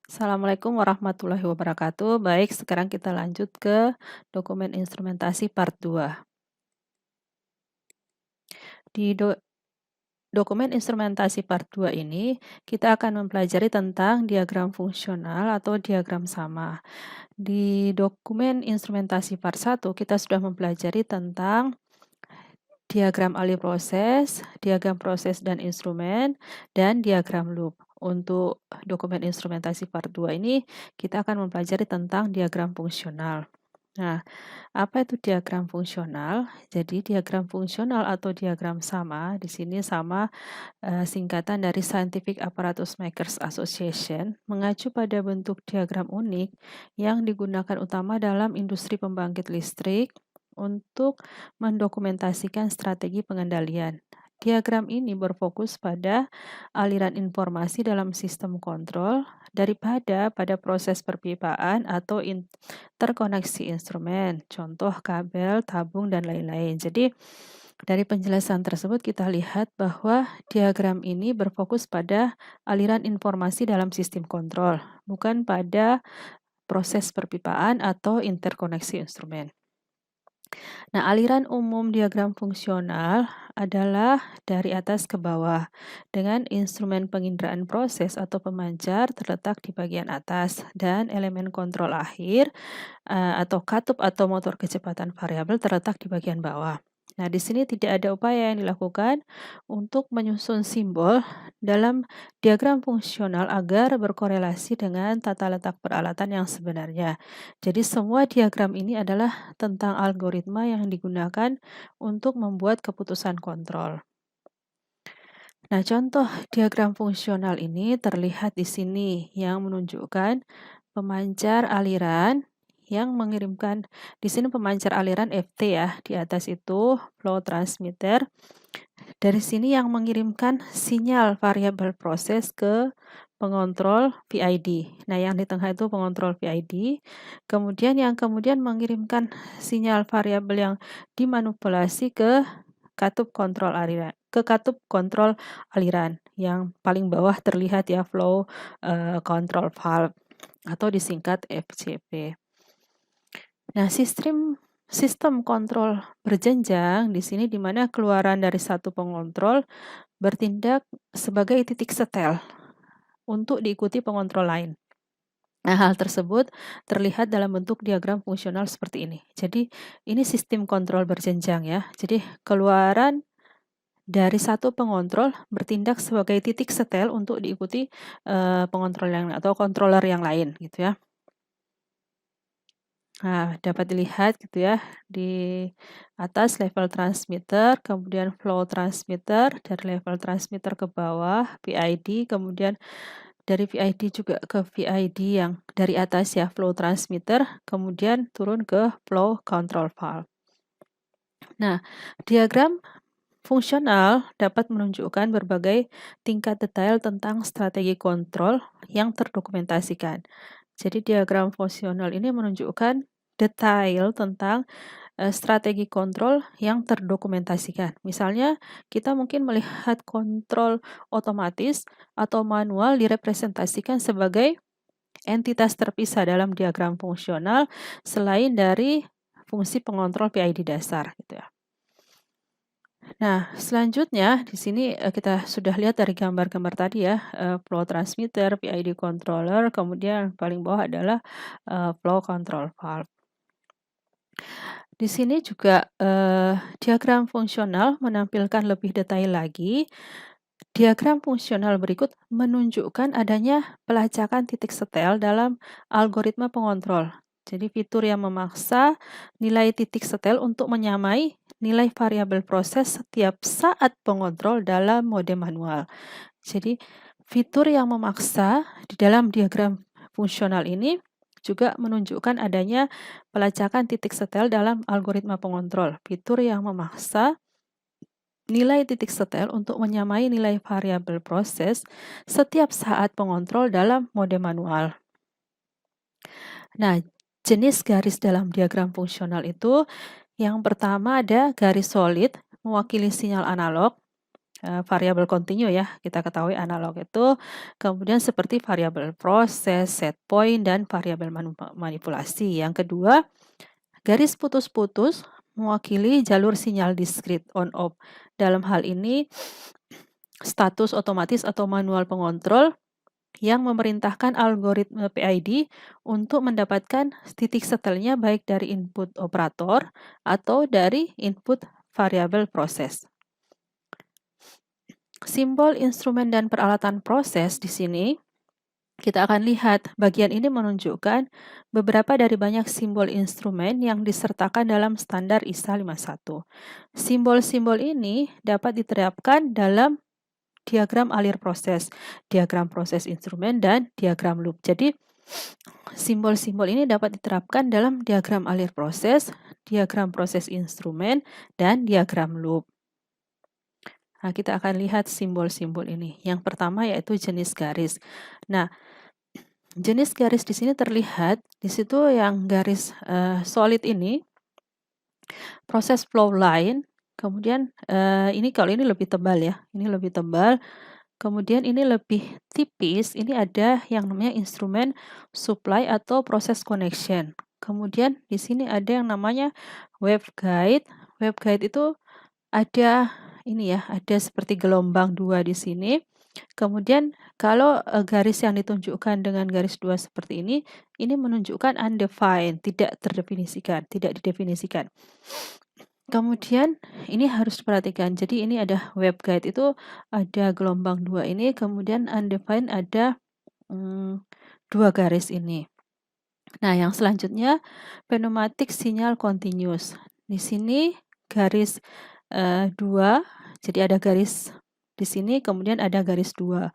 Assalamualaikum warahmatullahi wabarakatuh. Baik, sekarang kita lanjut ke dokumen instrumentasi part 2. Di dokumen instrumentasi part 2 ini, kita akan mempelajari tentang diagram fungsional atau diagram sama. Di dokumen instrumentasi part 1, kita sudah mempelajari tentang diagram alih proses, diagram proses dan instrumen, dan diagram loop. Untuk dokumen instrumentasi part 2 ini, kita akan mempelajari tentang diagram fungsional. Nah, apa itu diagram fungsional? Jadi diagram fungsional atau diagram sama, di sini sama singkatan dari Scientific Apparatus Makers Association, mengacu pada bentuk diagram unik yang digunakan utama dalam industri pembangkit listrik untuk mendokumentasikan strategi pengendalian. Diagram ini berfokus pada aliran informasi dalam sistem kontrol daripada pada proses perpipaan atau interkoneksi instrumen, contoh kabel, tabung, dan lain-lain. Jadi, dari penjelasan tersebut kita lihat bahwa diagram ini berfokus pada aliran informasi dalam sistem kontrol, bukan pada proses perpipaan atau interkoneksi instrumen. Nah, aliran umum diagram fungsional adalah dari atas ke bawah, dengan instrumen penginderaan proses atau pemancar terletak di bagian atas, dan elemen kontrol akhir atau katup atau motor kecepatan variabel terletak di bagian bawah. Nah, di sini tidak ada upaya yang dilakukan untuk menyusun simbol dalam diagram fungsional agar berkorelasi dengan tata letak peralatan yang sebenarnya. Jadi, semua diagram ini adalah tentang algoritma yang digunakan untuk membuat keputusan kontrol. Nah, contoh diagram fungsional ini terlihat di sini yang menunjukkan pemancar aliran yang mengirimkan, di sini pemancar aliran FT ya, di atas itu flow transmitter. Dari sini yang mengirimkan sinyal variabel proses ke pengontrol PID. Nah, yang di tengah itu pengontrol PID. Kemudian yang mengirimkan sinyal variabel yang dimanipulasi ke katup kontrol aliran, yang paling bawah terlihat ya, flow control valve atau disingkat FCV. Nah, sistem kontrol berjenjang di sini di mana keluaran dari satu pengontrol bertindak sebagai titik setel untuk diikuti pengontrol lain. Nah, hal tersebut terlihat dalam bentuk diagram fungsional seperti ini. Jadi, ini sistem kontrol berjenjang ya. Jadi, keluaran dari satu pengontrol bertindak sebagai titik setel untuk diikuti pengontrol yang atau controller yang lain gitu ya. Nah, dapat dilihat gitu ya, di atas level transmitter, kemudian flow transmitter, dari level transmitter ke bawah PID, kemudian dari PID juga ke VID yang dari atas ya, flow transmitter, kemudian turun ke flow control valve. Nah, diagram fungsional dapat menunjukkan berbagai tingkat detail tentang strategi kontrol yang terdokumentasikan. Jadi diagram fungsional ini menunjukkan detail tentang strategi kontrol yang terdokumentasikan. Misalnya, kita mungkin melihat kontrol otomatis atau manual direpresentasikan sebagai entitas terpisah dalam diagram fungsional selain dari fungsi pengontrol PID dasar gitu ya. Nah, selanjutnya di sini kita sudah lihat dari gambar-gambar tadi ya, flow transmitter, PID controller, kemudian yang paling bawah adalah flow control valve. Di sini juga diagram fungsional menampilkan lebih detail lagi. Diagram fungsional berikut menunjukkan adanya pelacakan titik setel dalam algoritma pengontrol. Jadi fitur yang memaksa nilai titik setel untuk menyamai nilai variabel proses setiap saat pengontrol dalam mode manual. Jadi fitur yang memaksa di dalam diagram fungsional ini juga menunjukkan adanya pelacakan titik setel dalam algoritma pengontrol. Fitur yang memaksa nilai titik setel untuk menyamai nilai variabel proses setiap saat pengontrol dalam mode manual. Nah, jenis garis dalam diagram fungsional itu yang pertama ada garis solid mewakili sinyal analog, variabel kontinu ya, kita ketahui analog itu, kemudian seperti variabel proses, set point, dan variabel manipulasi. Yang kedua, garis putus-putus mewakili jalur sinyal diskrit on-off. Dalam hal ini, status otomatis atau manual pengontrol yang memerintahkan algoritma PID untuk mendapatkan titik setelnya baik dari input operator atau dari input variabel proses. Simbol instrumen dan peralatan proses di sini kita akan lihat bagian ini menunjukkan beberapa dari banyak simbol instrumen yang disertakan dalam standar ISA 51. Simbol-simbol ini dapat diterapkan dalam diagram alir proses, diagram proses instrumen, dan diagram loop. Jadi, simbol-simbol ini dapat diterapkan dalam diagram alir proses, diagram proses instrumen, dan diagram loop. Nah, kita akan lihat simbol-simbol ini. Yang pertama yaitu jenis garis. Nah, jenis garis di sini terlihat, di situ yang garis solid ini, proses flow line, kemudian ini kalau ini lebih tebal ya, ini lebih tebal, kemudian ini lebih tipis, ini ada yang namanya instrumen supply atau proses connection. Kemudian di sini ada yang namanya waveguide. Waveguide itu ada ini ya, ada seperti gelombang 2 di sini. Kemudian kalau garis yang ditunjukkan dengan garis 2 seperti ini menunjukkan undefined, tidak terdefinisikan, tidak didefinisikan. Kemudian ini harus diperhatikan. Jadi ini ada waveguide itu ada gelombang 2 ini, kemudian undefined ada 2 garis ini. Nah, yang selanjutnya pneumatic sinyal continuous. Di sini garis 2, jadi ada garis di sini, kemudian ada garis 2.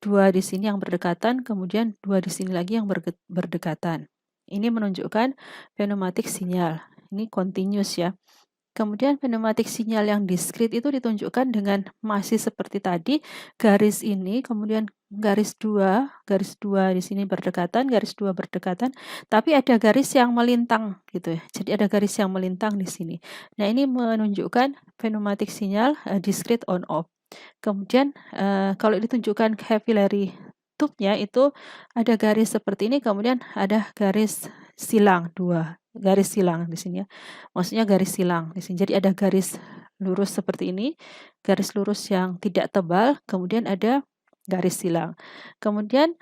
2 di sini yang berdekatan, kemudian 2 di sini lagi yang berdekatan. Ini menunjukkan pneumatic sinyal. Ini continuous ya. Kemudian pneumatic sinyal yang diskrit itu ditunjukkan dengan masih seperti tadi, garis ini, kemudian garis 2 di sini berdekatan, garis 2 berdekatan, tapi ada garis yang melintang gitu ya. Jadi ada garis yang melintang di sini. Nah, ini menunjukkan pneumatic sinyal diskrit on off. Kemudian kalau ditunjukkan capillary tube-nya itu ada garis seperti ini, kemudian ada garis silang 2, garis silang di sini ya. Maksudnya garis silang di sini. Jadi ada garis lurus seperti ini, garis lurus yang tidak tebal, kemudian ada garis silang. Kemudian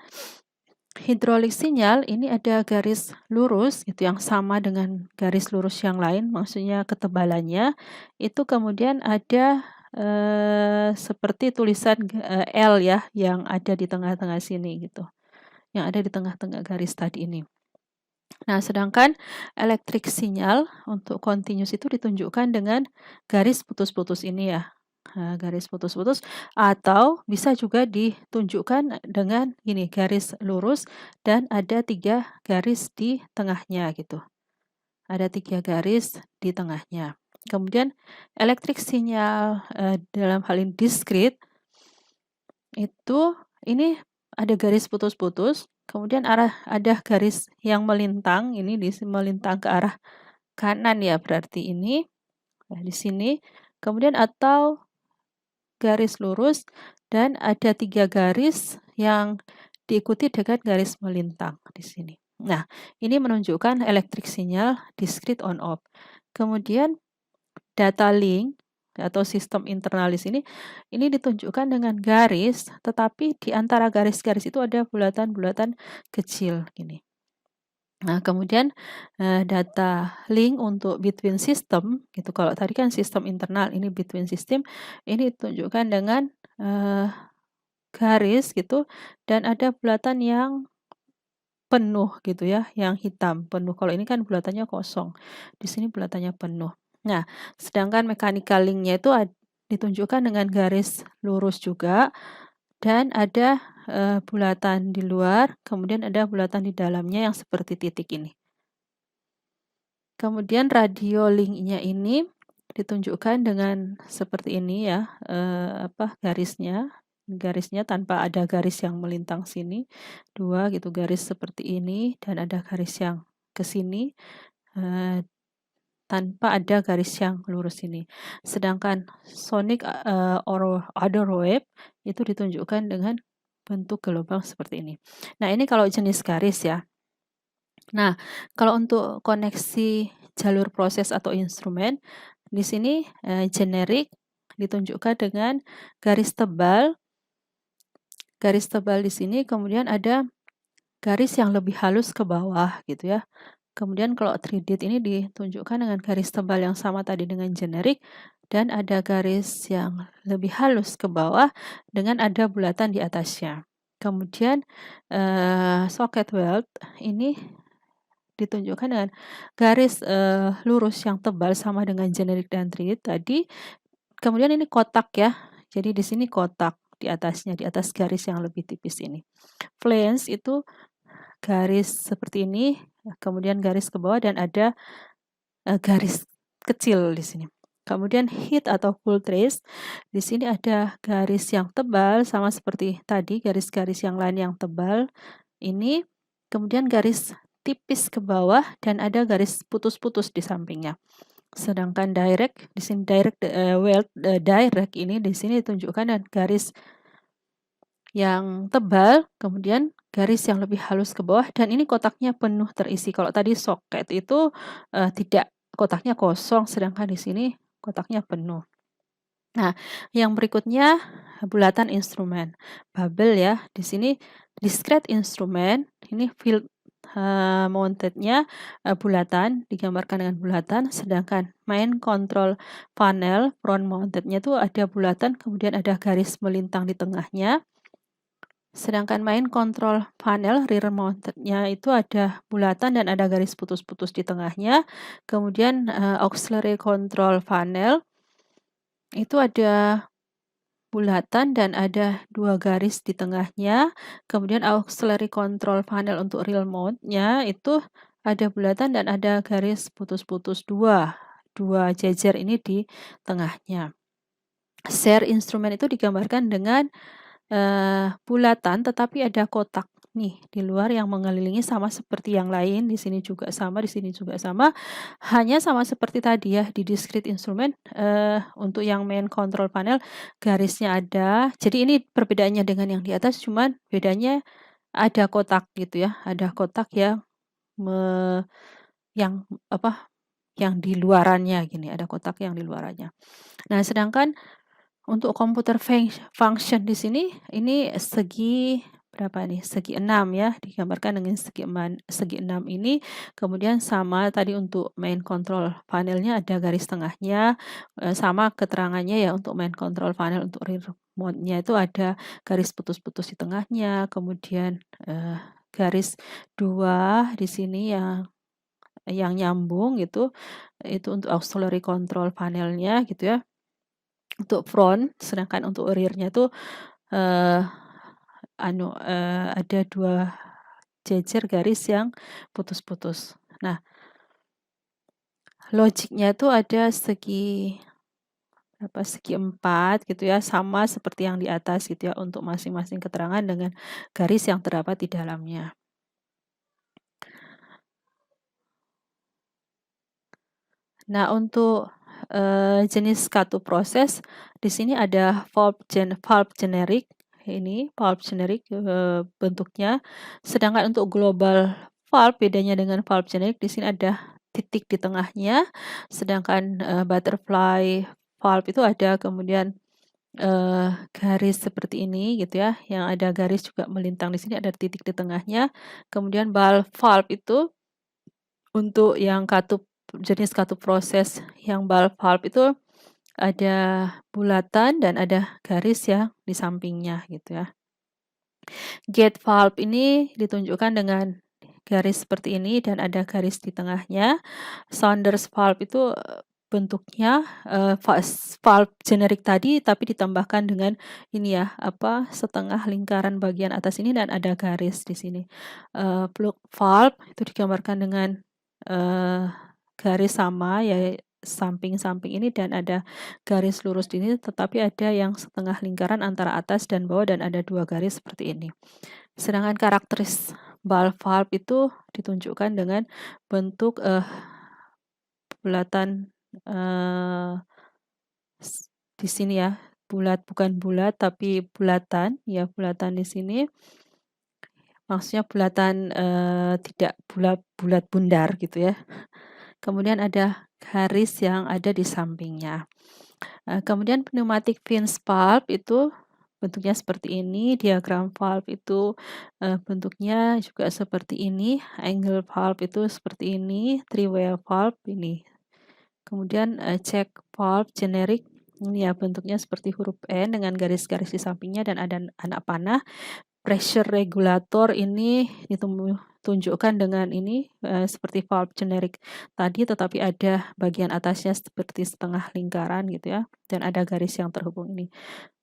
hidrolik sinyal ini ada garis lurus itu yang sama dengan garis lurus yang lain, maksudnya ketebalannya itu kemudian ada seperti tulisan L ya yang ada di tengah-tengah sini gitu. Yang ada di tengah-tengah garis tadi ini. Nah, sedangkan elektrik sinyal untuk continuous itu ditunjukkan dengan garis putus-putus ini ya. Garis putus-putus atau bisa juga ditunjukkan dengan ini garis lurus dan ada 3 garis di tengahnya gitu. Ada 3 garis di tengahnya. Kemudian elektrik sinyal dalam hal ini diskrit itu ini ada garis putus-putus, kemudian ada garis yang melintang, ini melintang ke arah kanan ya berarti ini. Nah, di sini. Kemudian atau garis lurus dan ada 3 garis yang diikuti dengan garis melintang di sini. Nah, ini menunjukkan elektrik sinyal diskrit on off. Kemudian data link atau sistem internal di sini ini ditunjukkan dengan garis, tetapi di antara garis-garis itu ada bulatan-bulatan kecil gini. Nah, kemudian data link untuk between system gitu. Kalau tadi kan sistem internal, ini between system, ini ditunjukkan dengan garis gitu dan ada bulatan yang penuh gitu ya, yang hitam penuh. Kalau ini kan bulatannya kosong. Di sini bulatannya penuh. Nah, sedangkan mechanical link-nya itu ditunjukkan dengan garis lurus juga dan ada bulatan di luar, kemudian ada bulatan di dalamnya yang seperti titik ini. Kemudian radio link-nya ini ditunjukkan dengan seperti ini ya, garisnya tanpa ada garis yang melintang sini, 2 gitu, garis seperti ini dan ada garis yang ke sini, tanpa ada garis yang lurus ini. Sedangkan sonic or other wave itu ditunjukkan dengan bentuk gelombang seperti ini. Nah, ini kalau jenis garis ya. Nah, kalau untuk koneksi jalur proses atau instrumen, di sini generik ditunjukkan dengan garis tebal. Garis tebal di sini kemudian ada garis yang lebih halus ke bawah gitu ya. Kemudian kalau 3D ini ditunjukkan dengan garis tebal yang sama tadi dengan generik dan ada garis yang lebih halus ke bawah dengan ada bulatan di atasnya. Kemudian socket weld ini ditunjukkan dengan garis lurus yang tebal sama dengan generik dan 3D tadi. Kemudian ini kotak ya. Jadi di sini kotak di atasnya, di atas garis yang lebih tipis ini. Flange itu garis seperti ini, kemudian garis ke bawah dan ada garis kecil di sini. Kemudian heat atau full trace, di sini ada garis yang tebal sama seperti tadi, garis-garis yang lain yang tebal. Ini kemudian garis tipis ke bawah dan ada garis putus-putus di sampingnya. Sedangkan direct di sini direct ini di sini ditunjukkan dengan garis yang tebal, kemudian garis yang lebih halus ke bawah dan ini kotaknya penuh terisi. Kalau tadi soket itu tidak, kotaknya kosong, sedangkan di sini kotaknya penuh. Nah, yang berikutnya bulatan instrumen. Bubble ya. Di sini discrete instrumen, ini field mounted-nya bulatan, digambarkan dengan bulatan, sedangkan main control panel front mounted-nya itu ada bulatan, kemudian ada garis melintang di tengahnya. Sedangkan main control panel rear mounted-nya itu ada bulatan dan ada garis putus-putus di tengahnya. Kemudian auxiliary control panel itu ada bulatan dan ada 2 garis di tengahnya. Kemudian auxiliary control panel untuk rear mount-nya itu ada bulatan dan ada garis putus-putus 2 jejer ini di tengahnya. Share instrumen itu digambarkan dengan bulatan tetapi ada kotak nih di luar yang mengelilingi sama seperti yang lain, di sini juga sama, di sini juga sama. Hanya sama seperti tadi ya di discrete instrument untuk yang main control panel garisnya ada. Jadi ini perbedaannya dengan yang di atas, cuman bedanya ada kotak gitu ya, ada kotak yang yang apa, yang di luarannya gini, ada kotak yang di luarannya. Nah, sedangkan untuk komputer function di sini, ini segi berapa nih? Segi 6 ya, digambarkan dengan segi 6 ini. Kemudian sama tadi untuk main control panelnya ada garis tengahnya, sama keterangannya ya untuk main control panel untuk rear mount-nya itu ada garis putus-putus di tengahnya, kemudian garis 2 di sini yang nyambung gitu, itu untuk auxiliary control panelnya gitu ya. Untuk front, sedangkan untuk rear-nya itu ada 2 jejer garis yang putus-putus. Nah, logiknya itu ada segi 4 gitu ya, sama seperti yang di atas gitu ya, untuk masing-masing keterangan dengan garis yang terdapat di dalamnya. Nah, untuk jenis kartu proses, di sini ada valve generic, ini valve generic bentuknya. Sedangkan untuk global valve, bedanya dengan valve generic, di sini ada titik di tengahnya. Sedangkan butterfly valve itu ada kemudian garis seperti ini gitu ya, yang ada garis juga melintang di sini, ada titik di tengahnya. Kemudian valve itu untuk yang jenis kartu proses yang valve itu ada bulatan dan ada garis ya di sampingnya gitu ya. Gate valve ini ditunjukkan dengan garis seperti ini dan ada garis di tengahnya. Saunders valve itu bentuknya valve generik tadi tapi ditambahkan dengan ini ya, setengah lingkaran bagian atas ini dan ada garis di sini. Plug valve itu digambarkan dengan garis sama ya, samping-samping ini dan ada garis lurus di sini, tetapi ada yang setengah lingkaran antara atas dan bawah dan ada 2 garis seperti ini. Sedangkan karakteris valve itu ditunjukkan dengan bentuk bulatan di sini ya, bukan bulat tapi bulatan ya, bulatan di sini. Maksudnya bulatan tidak bulat bundar gitu ya. Kemudian ada garis yang ada di sampingnya. Kemudian pneumatic fins valve itu bentuknya seperti ini, diagram valve itu bentuknya juga seperti ini, angle valve itu seperti ini, three-way valve ini. Kemudian check valve generic ini ya bentuknya seperti huruf N dengan garis-garis di sampingnya dan ada anak panah. Pressure regulator ini ditunjukkan dengan ini seperti valve generic tadi, tetapi ada bagian atasnya seperti setengah lingkaran gitu ya, dan ada garis yang terhubung ini.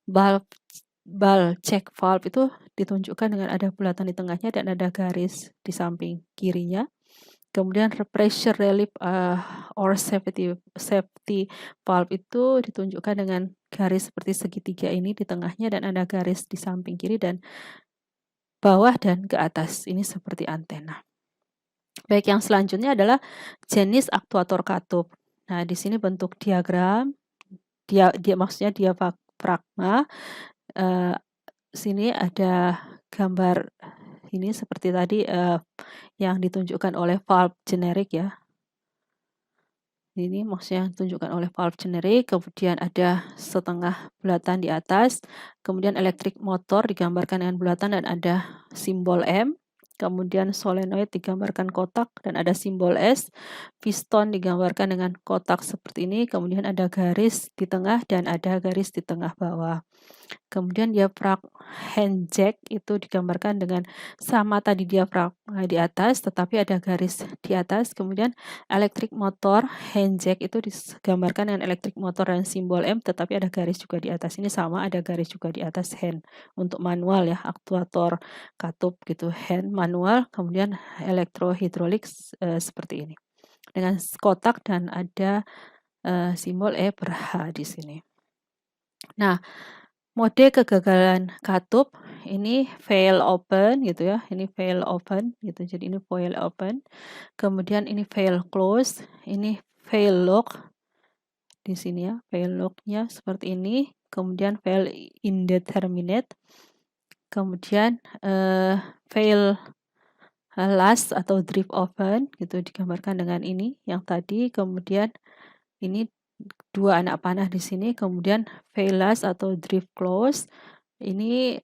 Ball check valve itu ditunjukkan dengan ada bulatan di tengahnya dan ada garis di samping kirinya. Kemudian pressure relief or safety valve itu ditunjukkan dengan garis seperti segitiga ini di tengahnya dan ada garis di samping kiri dan bawah dan ke atas. Ini seperti antena. Baik, yang selanjutnya adalah jenis aktuator katup. Nah, di sini bentuk diagram, dia maksudnya diafragma. Sini ada gambar ini seperti tadi yang ditunjukkan oleh valve generik ya. Ini maksudnya ditunjukkan oleh valve generik, kemudian ada setengah bulatan di atas, kemudian elektrik motor digambarkan dengan bulatan dan ada simbol M, kemudian solenoid digambarkan kotak dan ada simbol S, piston digambarkan dengan kotak seperti ini, kemudian ada garis di tengah dan ada garis di tengah bawah. Kemudian diafragma hand jack itu digambarkan dengan sama tadi diafragma di atas, tetapi ada garis di atas. Kemudian elektrik motor hand jack itu digambarkan dengan elektrik motor dan simbol M, tetapi ada garis juga di atas. Ini sama, ada garis juga di atas hand. Untuk manual ya, aktuator katup gitu, hand manual. Kemudian elektrohidrolik seperti ini. Dengan kotak dan ada simbol E per H di sini. Nah, mode kegagalan katup ini fail open gitu ya, ini fail open gitu, jadi ini fail open, kemudian ini fail close, ini fail lock di sini ya, fail locknya seperti ini, kemudian fail indeterminate, kemudian fail last atau drift open gitu digambarkan dengan ini yang tadi, kemudian ini dua anak panah di sini, kemudian fail last atau drift close. Ini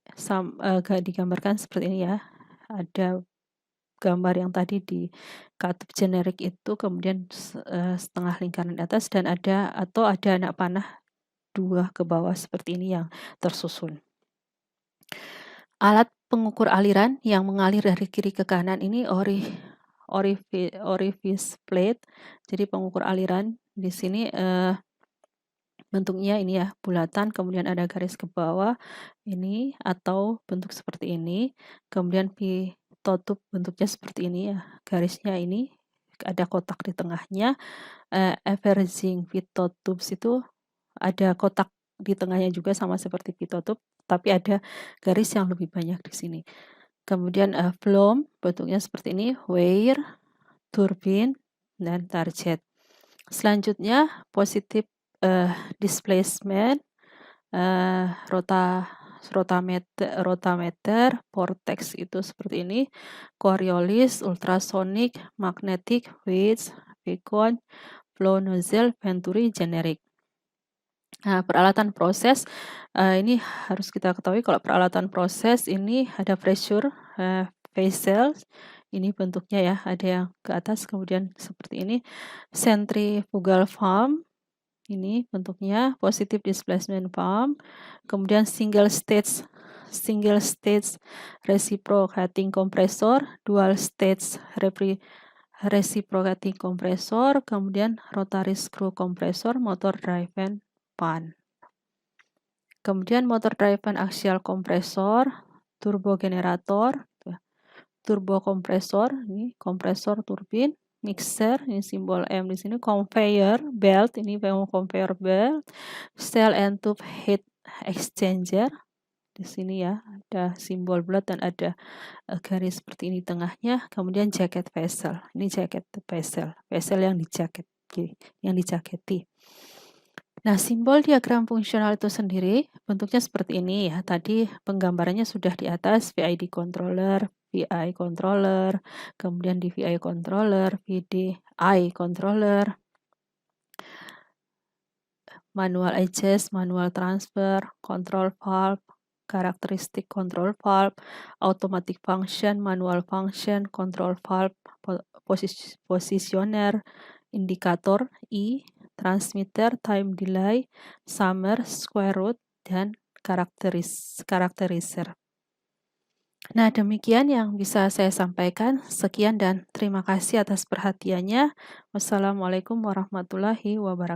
digambarkan seperti ini ya. Ada gambar yang tadi di katup generik itu, kemudian setengah lingkaran di atas dan ada anak panah dua ke bawah seperti ini yang tersusun. Alat pengukur aliran yang mengalir dari kiri ke kanan ini orifice plate. Jadi pengukur aliran di sini bentuknya ini ya, bulatan, kemudian ada garis ke bawah ini atau bentuk seperti ini. Kemudian pitotup bentuknya seperti ini ya, garisnya ini ada kotak di tengahnya. Averaging pitotubes itu ada kotak di tengahnya juga sama seperti pitotup, tapi ada garis yang lebih banyak di sini. Kemudian flow bentuknya seperti ini, weir, turbin, dan target. Selanjutnya positif displacement, rotameter, vortex itu seperti ini, Coriolis, ultrasonic, magnetic, Waits, beacon, flow nozzle, venturi, generic. Nah, peralatan proses ini harus kita ketahui kalau peralatan proses ini ada pressure vessel, ini bentuknya ya, ada yang ke atas kemudian seperti ini, centrifugal pump, ini bentuknya positive displacement pump, kemudian single stage reciprocating compressor, dual stage reciprocating compressor, kemudian rotary screw compressor, motor driven fan. Kemudian motor driven axial compressor, turbo generator, turbo kompresor, ini kompresor turbin, mixer, ini simbol M di sini, conveyor belt, ini conveyor belt, cell and tube heat exchanger, di sini ya, ada simbol bulat dan ada garis seperti ini tengahnya, kemudian jacket vessel, ini jacket vessel yang di jacket. yang dijaketi. Nah, simbol diagram fungsional itu sendiri bentuknya seperti ini ya. Tadi penggambarannya sudah di atas, VID controller, VI controller, kemudian DVI controller, VDI controller, manual adjust, manual transfer, control valve, karakteristik control valve, automatic function, manual function, control valve, positioner, indikator I, transmitter, time delay, summer, square root, dan karakterizer. Nah, demikian yang bisa saya sampaikan. Sekian dan terima kasih atas perhatiannya. Wassalamualaikum warahmatullahi wabarakatuh.